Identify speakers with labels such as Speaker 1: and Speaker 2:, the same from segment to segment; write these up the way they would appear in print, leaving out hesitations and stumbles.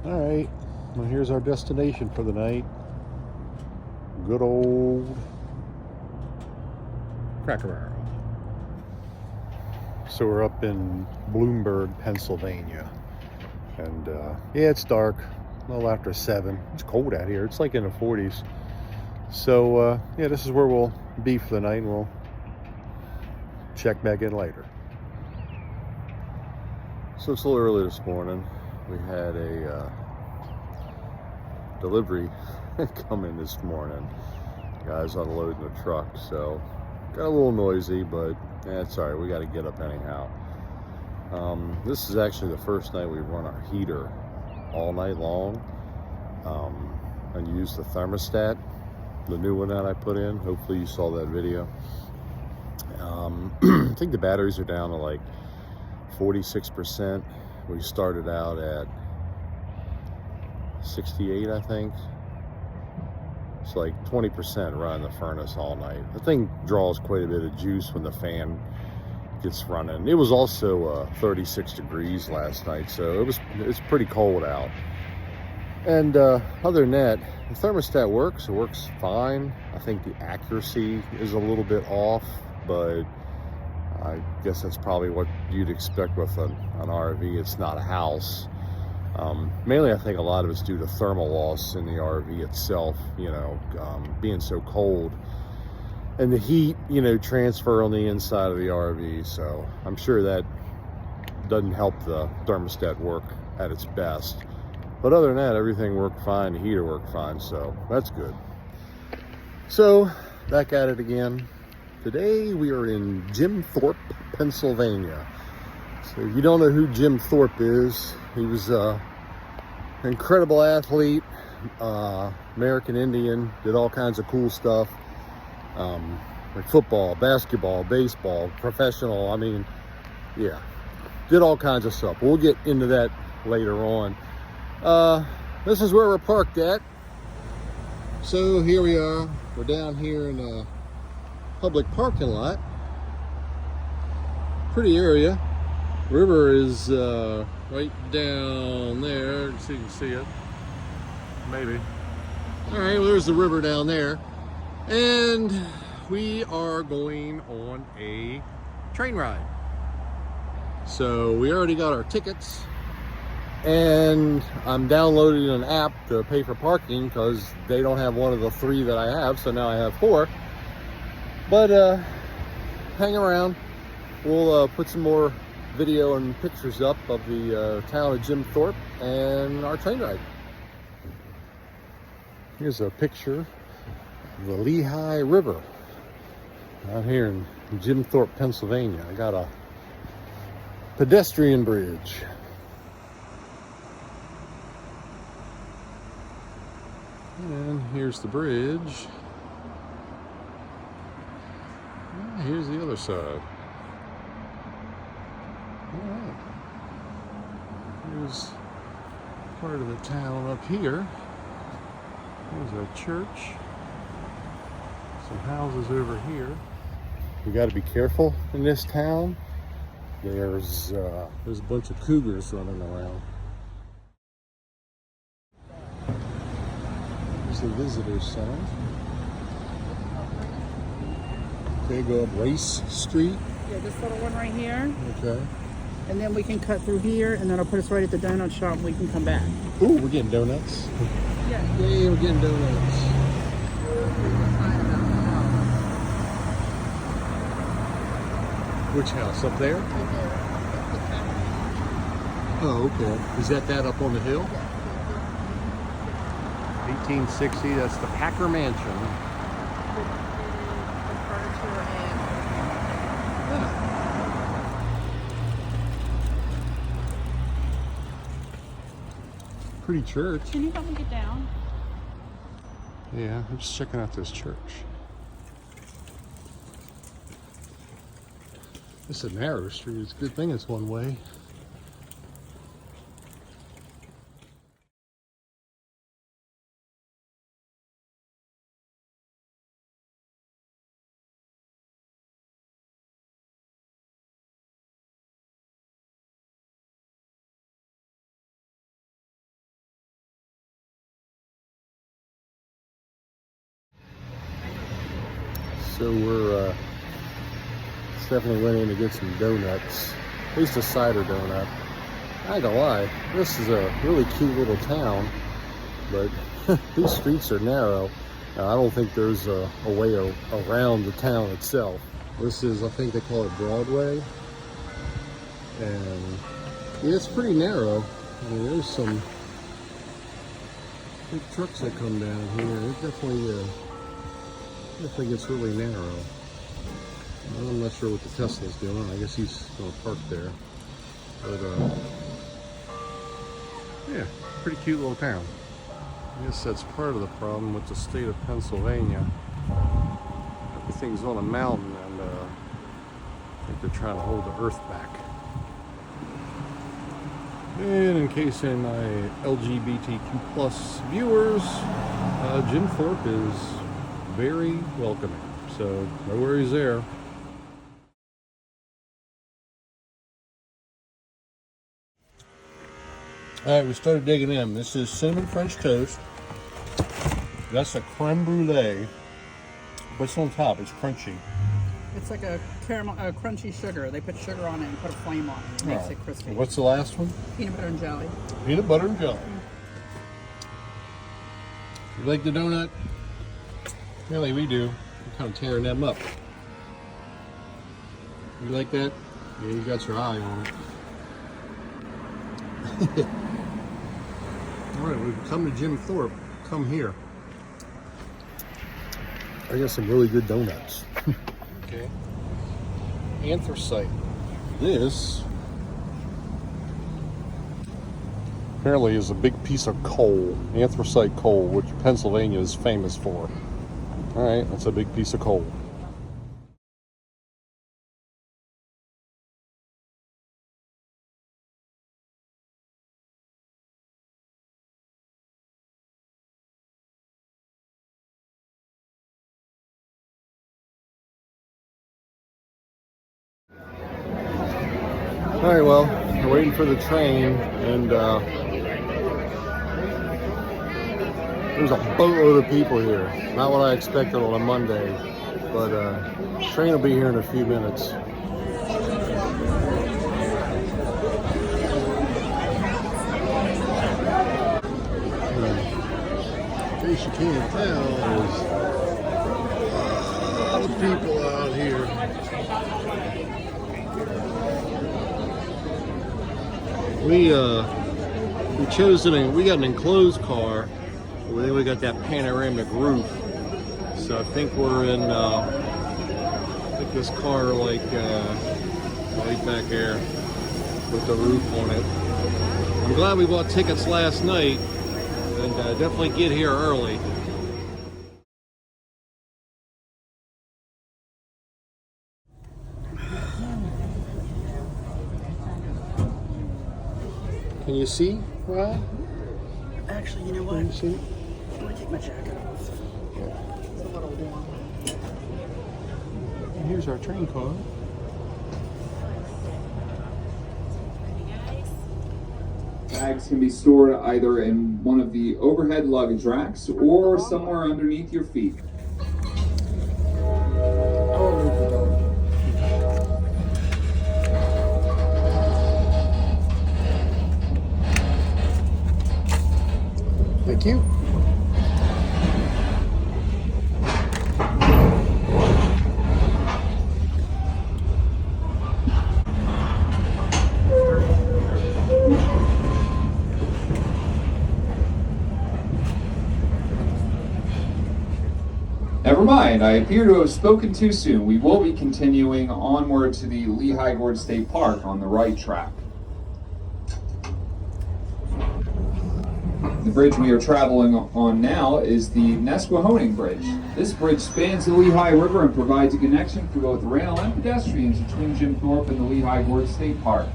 Speaker 1: Alright, well here's our destination for the night. Good old Cracker Barrel. So we're up in Bloomberg, Pennsylvania. And yeah, it's dark, a little after 7. It's cold out here, it's like in the 40s. So yeah, this is where we'll be for the night, and we'll check back in later. So it's a little early this morning. We had a delivery come in this morning. Guys unloading the truck, so got a little noisy, but that's all right. We got to get up anyhow. This is actually the first night we've run our heater all night long, and used the thermostat, the new one that I put in. Hopefully you saw that video. I think the batteries are down to like 46%. We started out at 68, I think. It's like 20% running the furnace all night. The thing draws quite a bit of juice when the fan gets running. It was also 36 degrees last night, so it's pretty cold out. And other than that, the thermostat works. It works fine. I think the accuracy is a little bit off, but I guess that's probably what you'd expect with an RV. It's not a house. Mainly, I think a lot of it's due to thermal loss in the RV itself, being so cold. And the heat, transfer on the inside of the RV. So I'm sure that doesn't help the thermostat work at its best. But other than that, everything worked fine. The heater worked fine, so that's good. So, back at it again. Today we are in Jim Thorpe, Pennsylvania. So if you don't know who Jim Thorpe is, he was an incredible athlete, American Indian, did all kinds of cool stuff. Like football, basketball, baseball, professional, yeah, did all kinds of stuff. We'll get into that later on. This is where we're parked at. So here we are. We're down here in a public parking lot. Pretty area. River is right down there, so you can see it. Maybe. All right, well, there's the river down there. And we are going on a train ride. So we already got our tickets. And I'm downloading an app to pay for parking because they don't have one of the 3 that I have, so now I have 4. But hang around. We'll put some more video and pictures up of the town of Jim Thorpe and our train ride. Here's a picture of the Lehigh River out here in Jim Thorpe, Pennsylvania. I got a pedestrian bridge. And here's the bridge. And here's the other side. All right. Here's part of the town up here. There's a church. Some houses over here. We got to be careful in this town. There's a bunch of cougars running around. There's the visitor center. Okay, go up Race Street.
Speaker 2: Yeah, this little one right here.
Speaker 1: Okay.
Speaker 2: And then we can cut through here, and then it'll put us right at the donut shop, and we can come back.
Speaker 1: Ooh, we're getting donuts.
Speaker 2: Yeah.
Speaker 1: Yay, we're getting donuts. Which house? Up there? Oh, okay. Is that up on the hill? 1860, that's the Packer Mansion. Pretty church.
Speaker 2: Can you help me get down?
Speaker 1: Yeah, I'm just checking out this church. It's a narrow street. It's a good thing it's one way. So we're Stephanie went in to get some donuts, at least a cider donut. I ain't gonna lie, this is a really cute little town, but these streets are narrow. I don't think there's a way around the town itself. This is, I think they call it Broadway, and yeah, it's pretty narrow. I mean, there's some big trucks that come down here. It definitely gets really narrow. I'm not sure what the Tesla's doing. I guess he's going to park there. But yeah, pretty cute little town. I guess that's part of the problem with the state of Pennsylvania. Everything's on a mountain, and I think they're trying to hold the earth back. And in case any LGBTQ plus viewers, Jim Thorpe is very welcoming, so no worries there. Alright, we started digging in. This is cinnamon French toast. That's a creme brulee. What's on top? It's crunchy.
Speaker 2: It's like a caramel, crunchy sugar. They put sugar on it and put a flame on it. It makes it crispy.
Speaker 1: What's the last one?
Speaker 2: Peanut butter and jelly.
Speaker 1: Peanut butter and jelly. You like the donut? Really, we do. We're kind of tearing them up. You like that? Yeah, you got your eye on it. Alright, we've come to Jim Thorpe. Come here. I got some really good donuts. Okay. Anthracite. This apparently is a big piece of coal. Anthracite coal, which Pennsylvania is famous for. Alright, that's a big piece of coal. Alright, well, we're waiting for the train, and there's a boatload of people here. Not what I expected on a Monday, but train will be here in a few minutes. In case you can't tell, there's a lot of people out here. We got an enclosed car. Then we got that panoramic roof. So I think we're in this car right back there with the roof on it. I'm glad we bought tickets last night, and definitely get here early. Can you see, Ryan?
Speaker 2: Actually, you know what?
Speaker 1: Can you see?
Speaker 2: I'm going to take my jacket off.
Speaker 1: Yeah.
Speaker 2: It's a little warm.
Speaker 1: And here's our train car.
Speaker 3: Bags can be stored either in one of the overhead luggage racks or somewhere underneath your feet.
Speaker 1: Thank you.
Speaker 3: Never mind, I appear to have spoken too soon. We will be continuing onward to the Lehigh Gorge State Park on the right track. The bridge we are traveling on now is the Nesquehoning Bridge. This bridge spans the Lehigh River and provides a connection for both rail and pedestrians between Jim Thorpe and the Lehigh Gorge State Park.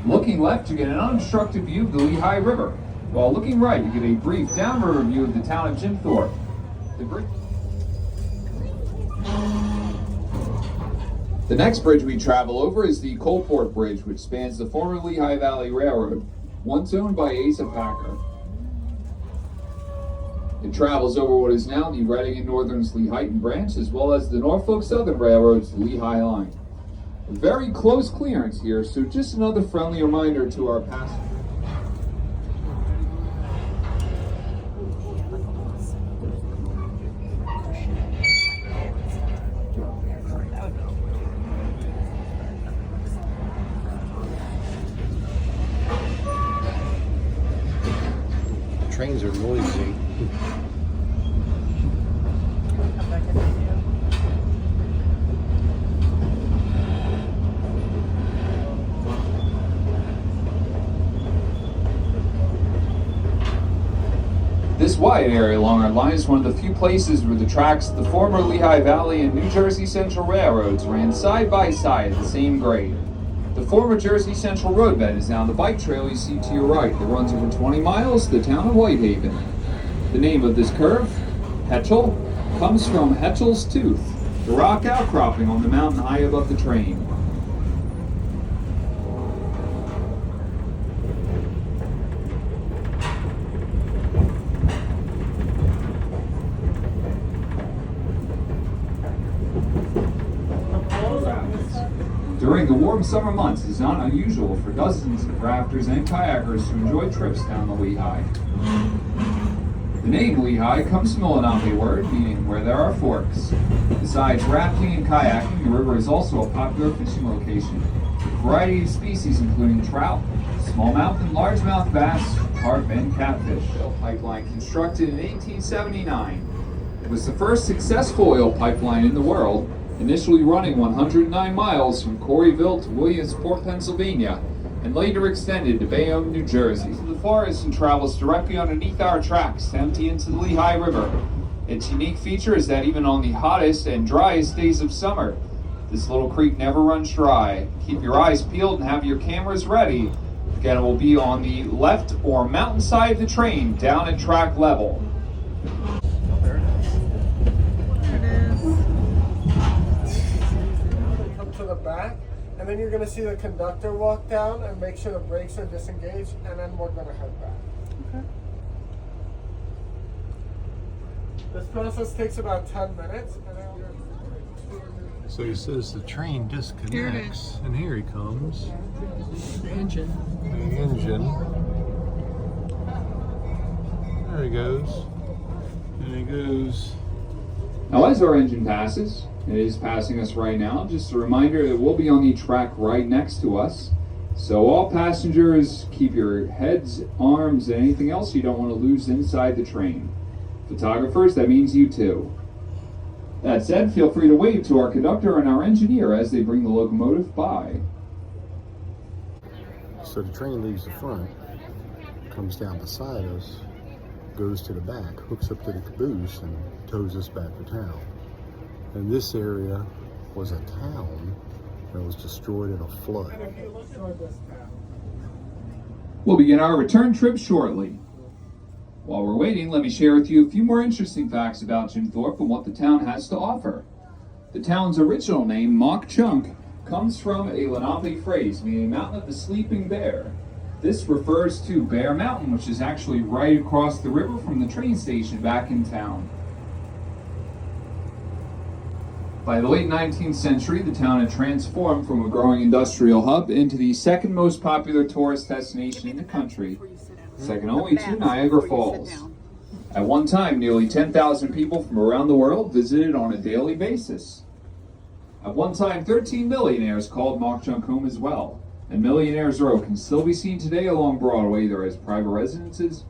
Speaker 3: Looking left, you get an unobstructed view of the Lehigh River, while looking right, you get a brief downriver view of the town of Jim Thorpe. The next bridge we travel over is the Coalport Bridge, which spans the former Lehigh Valley Railroad, once owned by Asa Packer. It It travels over what is now the Reading and Northern's Lehighton branch, as well as the Norfolk Southern Railroad's Lehigh line. A very close clearance here, so just another friendly reminder to our passengers.
Speaker 1: Trains are noisy.
Speaker 3: This wide area along our line is one of the few places where the tracks of the former Lehigh Valley and New Jersey Central Railroads ran side by side at the same grade. The former Jersey Central roadbed is now the bike trail you see to your right that runs over 20 miles to the town of Whitehaven. The name of this curve, Hetchel, comes from Hetchel's Tooth, the rock outcropping on the mountain high above the train. During the warm summer months, it is not unusual for dozens of rafters and kayakers to enjoy trips down the Lehigh. The name Lehigh comes from a Lenape word meaning where there are forks. Besides rafting and kayaking, the river is also a popular fishing location, with a variety of species including trout, smallmouth and largemouth bass, carp, and catfish. Oil pipeline constructed in 1879. It was the first successful oil pipeline in the world, initially running 109 miles from Corryville to Williamsport, Pennsylvania, and later extended to Bayonne, New Jersey. The forest and travels directly underneath our tracks to empty into the Lehigh River. Its unique feature is that even on the hottest and driest days of summer, this little creek never runs dry. Keep your eyes peeled and have your cameras ready. Again, it will be on the left or mountain side of the train, down at track level.
Speaker 4: Back, and then you're going to see the conductor walk down and make sure the brakes are disengaged, and then we're going to head back.
Speaker 2: Okay.
Speaker 4: This process takes about 10 minutes, and then
Speaker 1: So he says the train disconnects, and here he comes.
Speaker 2: The engine.
Speaker 1: The engine. There he goes. And he goes.
Speaker 3: Now, as our engine passes, it is passing us right now, just a reminder that we'll be on the track right next to us. So all passengers, keep your heads, arms, and anything else you don't want to lose inside the train. Photographers, that means you too. That said, feel free to wave to our conductor and our engineer as they bring the locomotive by.
Speaker 1: So the train leaves the front, comes down beside us, goes to the back, hooks up to the caboose, and tows us back to town. And this area was a town that was destroyed in a flood.
Speaker 3: We'll begin our return trip shortly. While we're waiting, let me share with you a few more interesting facts about Jim Thorpe and what the town has to offer. The town's original name, Mock Chunk, comes from a Lenape phrase meaning mountain of the sleeping bear. This refers to Bear Mountain, which is actually right across the river from the train station back in town. By the late 19th century, the town had transformed from a growing industrial hub into the second most popular tourist destination in the country, second only to Niagara Falls. At one time, nearly 10,000 people from around the world visited on a daily basis. At one time, 13 millionaires called Mock Chunk home as well, and Millionaires Row can still be seen today along Broadway, either as private residences,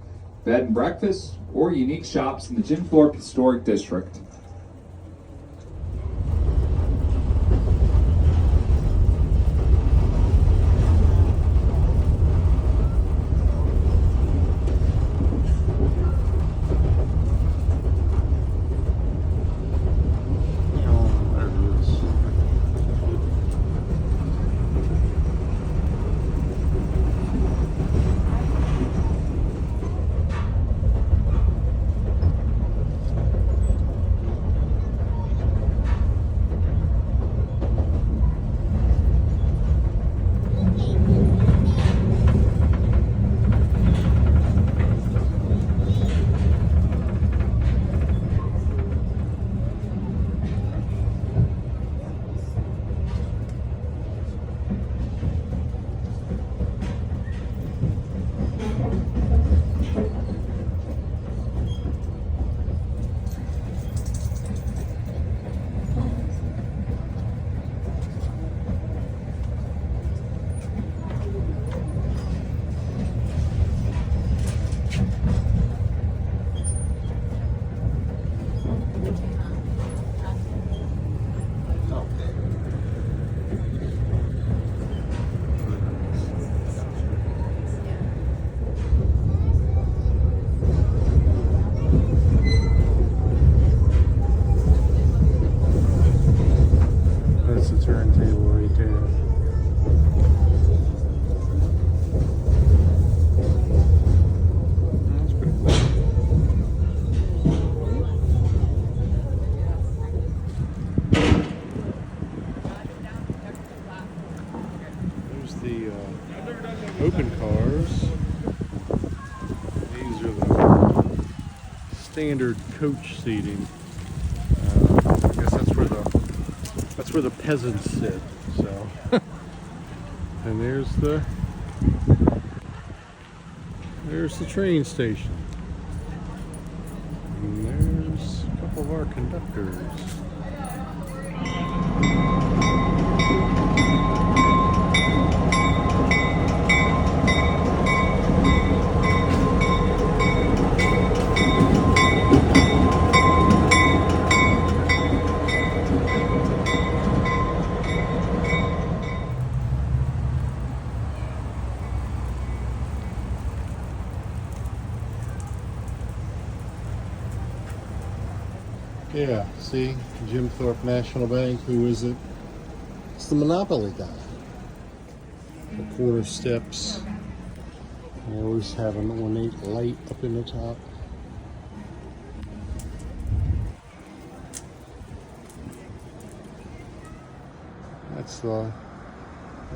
Speaker 3: bed and breakfast, or unique shops in the Jim Thorpe Historic District.
Speaker 1: open cars. These are the standard coach seating. I guess that's where the peasants sit. So, and there's the train station. And there's a couple of our conductors. Yeah, see, Jim Thorpe National Bank, who is it? It's the Monopoly guy. The corner steps. They always have an ornate light up in the top. That's the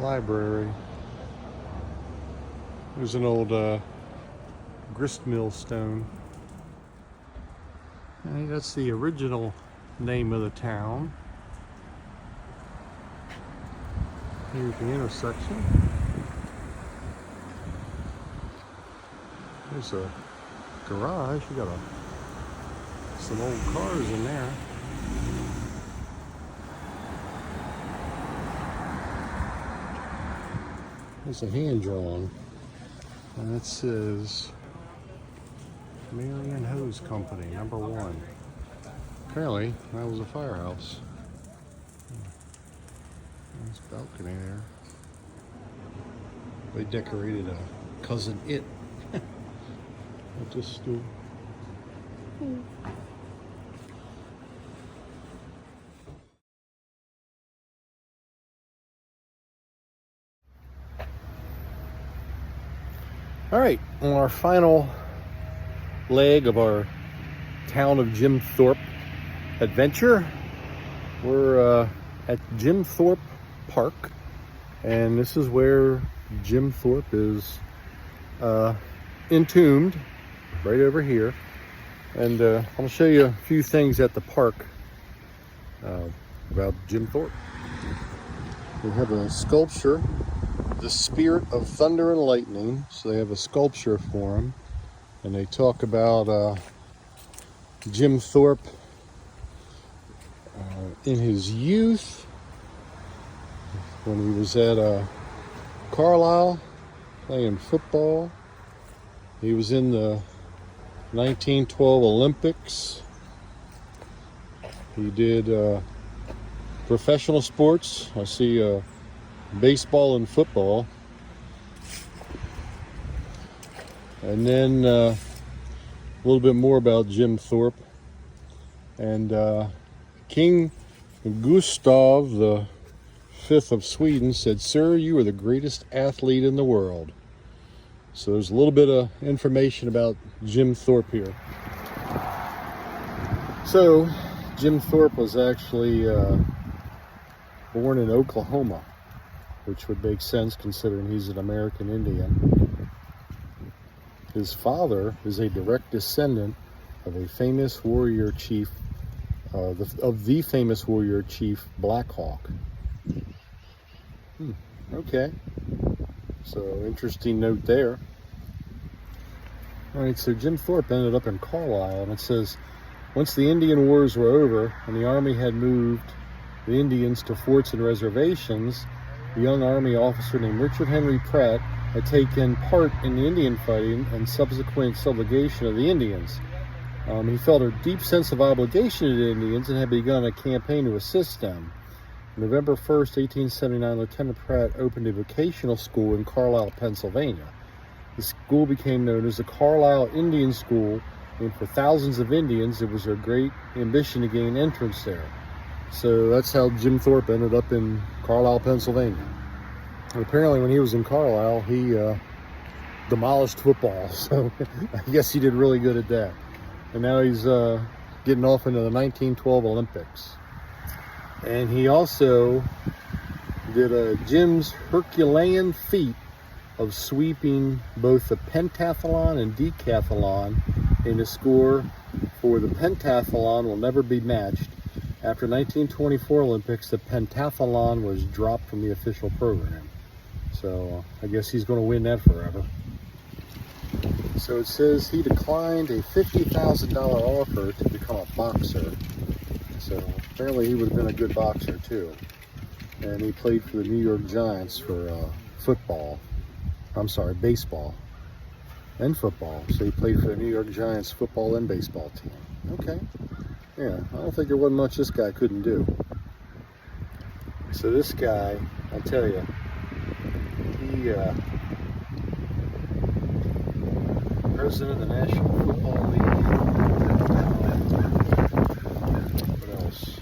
Speaker 1: library. There's an old gristmill stone. I think that's the original name of the town. Here's the intersection. There's a garage. You got some old cars in there. There's a hand drawn, and it says Marion Hose Company, #1. Apparently, that was a firehouse. Nice balcony there. They decorated a Cousin It at this stool. All right, on our final leg of our town of Jim Thorpe adventure, we're at Jim Thorpe Park, and this is where Jim Thorpe is entombed, right over here. And I'll show you a few things at the park about Jim Thorpe. We have a sculpture, the Spirit of Thunder and Lightning. So they have a sculpture for him, and they talk about Jim Thorpe in his youth when he was at Carlisle playing football. He was in the 1912 Olympics. He did professional sports. I see baseball and football. And then a little bit more about Jim Thorpe. And King Gustav V of Sweden said, "Sir, you are the greatest athlete in the world." So there's a little bit of information about Jim Thorpe here. So Jim Thorpe was actually born in Oklahoma, which would make sense considering he's an American Indian. His father is a direct descendant of a famous warrior chief, of the famous warrior chief Black Hawk. Okay, so interesting note there. All right, so Jim Thorpe ended up in Carlisle, and it says, once the Indian Wars were over and the Army had moved the Indians to forts and reservations, a young Army officer named Richard Henry Pratt had taken part in the Indian fighting and subsequent subjugation of the Indians. He felt a deep sense of obligation to the Indians and had begun a campaign to assist them. On November 1st, 1879, Lieutenant Pratt opened a vocational school in Carlisle, Pennsylvania. The school became known as the Carlisle Indian School, and for thousands of Indians, it was their great ambition to gain entrance there. So that's how Jim Thorpe ended up in Carlisle, Pennsylvania. And apparently when he was in Carlisle, he demolished football, so I guess he did really good at that. And now he's getting off into the 1912 Olympics. And he also did Jim's Herculean feat of sweeping both the pentathlon and decathlon, and the score for the pentathlon will never be matched. After 1924 Olympics, the pentathlon was dropped from the official program. So I guess he's going to win that forever. So it says he declined a $50,000 offer to become a boxer. So apparently he would have been a good boxer too. And he played for the New York Giants for baseball and football. So he played for the New York Giants football and baseball team. Okay. Yeah, I don't think there wasn't much this guy couldn't do. So this guy, I'll tell you, he president of the National Football League. What else?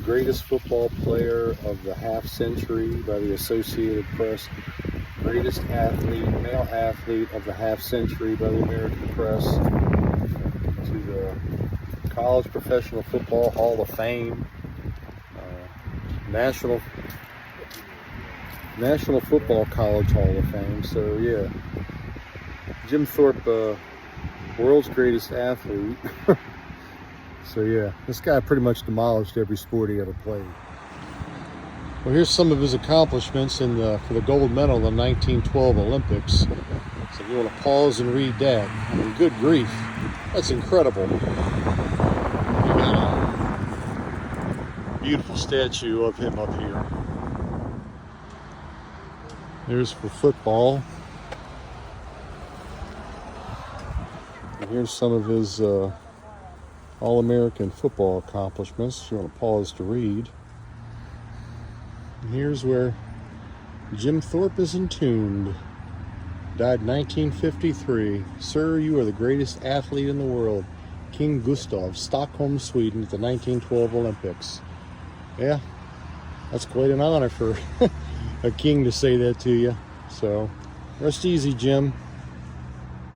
Speaker 1: Greatest football player of the half century by the Associated Press. Greatest athlete, male athlete of the half century by the American Press. To the College Professional Football Hall of Fame. National Football College Hall of Fame. So yeah, Jim Thorpe, world's greatest athlete. So yeah, this guy pretty much demolished every sport he ever played. Well, here's some of his accomplishments for the gold medal in the 1912 Olympics. So if you want to pause and read that, I mean, good grief, that's incredible. You got a beautiful statue of him up here. There's for football. And here's some of his All-American football accomplishments. If you want to pause to read. And here's where Jim Thorpe is entombed. Died in 1953. Sir, you are the greatest athlete in the world. King Gustav, Stockholm, Sweden, at the 1912 Olympics. Yeah, that's quite an honor for a king to say that to you. So, rest easy, Jim.